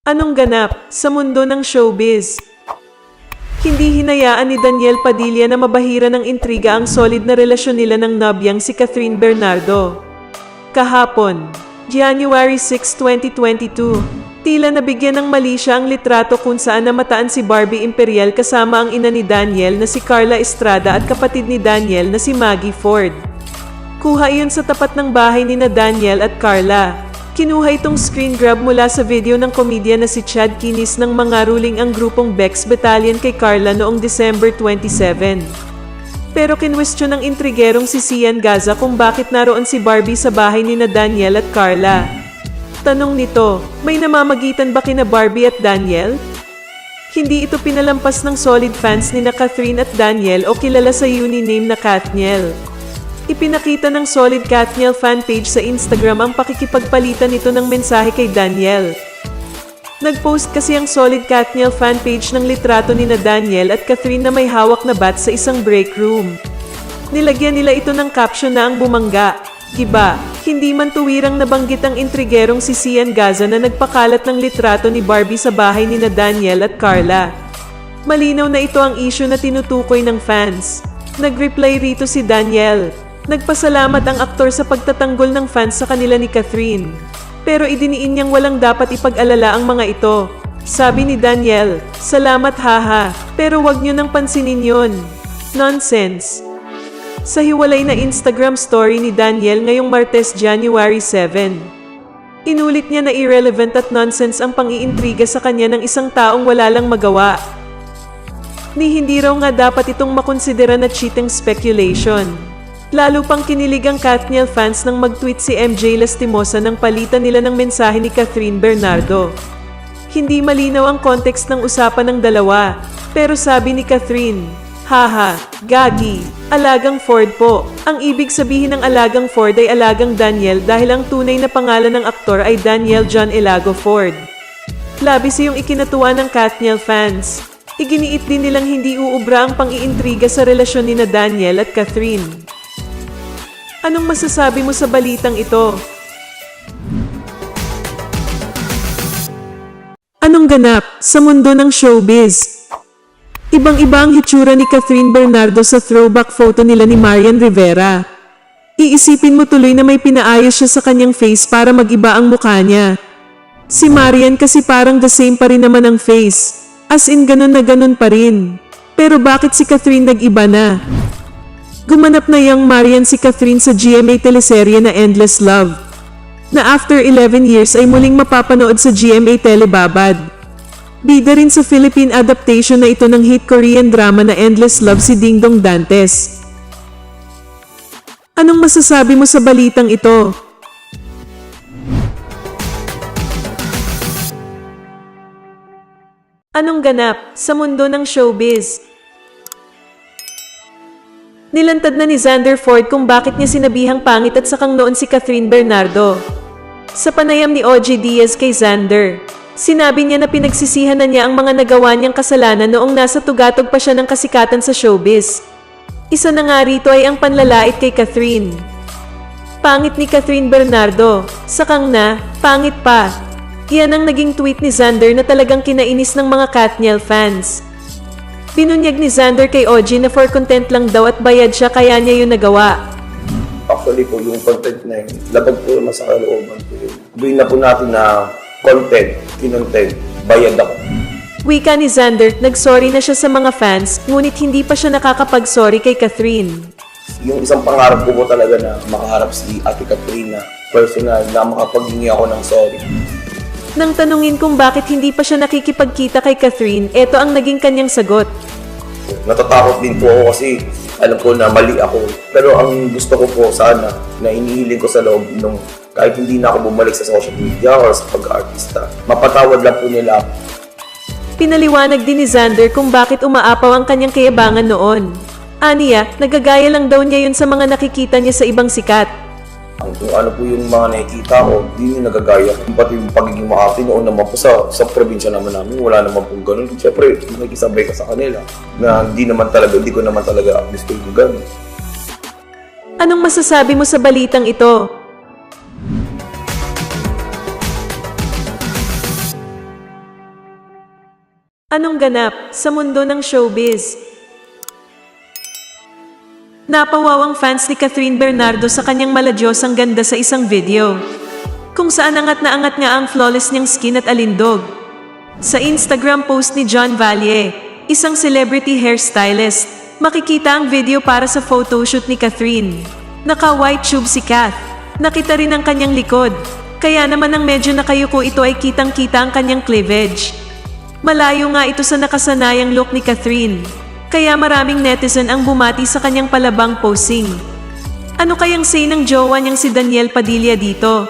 Anong ganap sa mundo ng showbiz? Hindi hinayaan ni Daniel Padilla na mabahira ng intriga ang solid na relasyon nila ng nobyang si Catherine Bernardo. Kahapon, January 6, 2022, tila nabigyan ng mali siya ang litrato kung saan namataan si Barbie Imperial kasama ang ina ni Daniel na si Carla Estrada at kapatid ni Daniel na si Maggie Ford. Kuha iyon sa tapat ng bahay ni na Daniel at Carla. Kinuha itong screen grab mula sa video ng komedya na si Chad Kinis ng mga ruling ang grupong Bex Battalion kay Carla noong December 27. Pero kinwestiyon ng intrigerong si Sian Gaza kung bakit naroon si Barbie sa bahay ni na Daniel at Carla. Tanong nito, may namamagitan ba kina Barbie at Daniel? Hindi ito pinalampas ng solid fans ni na Catherine at Daniel o kilala sa uni-name na Kathniel. Ipinakita ng solid Kathniel fanpage sa Instagram ang pakikipagpalitan nito ng mensahe kay Daniel. Nag-post kasi ang solid Kathniel fanpage ng litrato ni na Daniel at Catherine na may hawak na bat sa isang break room. Nilagyan nila ito ng caption na ang bumangga. Iba, hindi man tuwirang nabanggit ang intrigerong si Sian Gaza na nagpakalat ng litrato ni Barbie sa bahay ni na Daniel at Carla. Malinaw na ito ang issue na tinutukoy ng fans. Nag-reply rito si Daniel. Nagpasalamat ang aktor sa pagtatanggol ng fans sa kanila ni Catherine. Pero idiniin niyang walang dapat ipag-alala ang mga ito. Sabi ni Daniel, salamat haha, pero wag niyo nang pansinin yun. Nonsense. Sa hiwalay na Instagram story ni Daniel ngayong Martes, January 7. Inulit niya na irrelevant at nonsense ang pang-iintriga sa kanya ng isang taong wala lang magawa. Ni hindi raw nga dapat itong makonsidera na cheating speculation. Lalo pang kinilig ang Kathniel fans nang mag-tweet si MJ Lastimosa nang palitan nila ng mensahe ni Catherine Bernardo. Hindi malinaw ang context ng usapan ng dalawa, pero sabi ni Catherine, haha, gagi, alagang Ford po. Ang ibig sabihin ng alagang Ford ay alagang Daniel dahil ang tunay na pangalan ng aktor ay Daniel John Elago Ford. Labis yung ikinatuwa ng Kathniel fans. Iginiit din nilang hindi uubra ang pang-iintriga sa relasyon ni na Daniel at Catherine. Anong masasabi mo sa balitang ito? Anong ganap sa mundo ng showbiz? Ibang-iba ang hitsura ni Catherine Bernardo sa throwback photo nila ni Marian Rivera. Iisipin mo tuloy na may pinaayos siya sa kanyang face para mag-iba ang mukha niya. Si Marian kasi parang the same pa rin naman ang face. As in ganun na ganun pa rin. Pero bakit si Catherine nag-iba na? Gumanap na yang Marian si Catherine sa GMA teleserye na Endless Love, na after 11 years ay muling mapapanood sa GMA Telebabad. Bida rin sa Philippine adaptation na ito ng hit Korean drama na Endless Love si Dingdong Dantes. Anong masasabi mo sa balitang ito? Anong ganap sa mundo ng showbiz? Nilantad na ni Xander Ford kung bakit niya sinabihang pangit at sakang noon si Catherine Bernardo. Sa panayam ni OG Diaz kay Xander, sinabi niya na pinagsisihan na niya ang mga nagawa niyang kasalanan noong nasa tugatog pa siya ng kasikatan sa showbiz. Isa na nga rito ay ang panlalait kay Catherine. Pangit ni Catherine Bernardo, sakang na, pangit pa. Iyan ang naging tweet ni Xander na talagang kinainis ng mga Kathniel fans. Binunyag ni Xander kay OG na for content lang daw at bayad siya kaya niya yun nagawa. Actually po, yung content na yun, labag po naman sa kalooban po yun. Sabihin na po natin na content, kinontent, bayad ako. Wika ni Xander, nagsorry na siya sa mga fans, ngunit hindi pa siya nakakapag-sorry kay Catherine. Yung isang pangarap ko po talaga na makaharap si Ate Catherine na personal na makapaghingi ako ng sorry. Nang tanungin kung bakit hindi pa siya nakikipagkita kay Catherine, eto ang naging kanyang sagot. Natatakot din po ako kasi alam ko na mali ako. Pero ang gusto ko po sana na inihiling ko sa loob nung kahit hindi na ako bumalik sa social media or sa pag-artista, mapatawad lang po nila ako. Pinaliwanag din ni Xander kung bakit umaapaw ang kanyang kayabangan noon. Aniya, nagagaya lang daw niya yun sa mga nakikita niya sa ibang sikat. Kung ano po yung mga nakikita ko, hindi yung nagagaya. Pati yung pagiging makati noon naman po sa probinsya naman namin, wala naman pong ganun. Siyempre, nakikisabay ka sa kanila na hindi ko naman talaga gusto yung ganun. Anong masasabi mo sa balitang ito? Anong ganap sa mundo ng showbiz? Napawawang fans ni Catherine Bernardo sa kanyang maladyosang ganda sa isang video, kung saan angat na angat nga ang flawless niyang skin at alindog. Sa Instagram post ni John Valle, isang celebrity hairstylist, makikita ang video para sa photoshoot ni Catherine. Naka-white tube si Kath. Nakita rin ang kanyang likod, kaya naman ang medyo nakayuko ito ay kitang-kita ang kanyang cleavage. Malayo nga ito sa nakasanayang look ni Catherine, kaya maraming netizen ang bumati sa kanyang palabang posing. Ano kayang say ng jowa niyang si Daniel Padilla dito?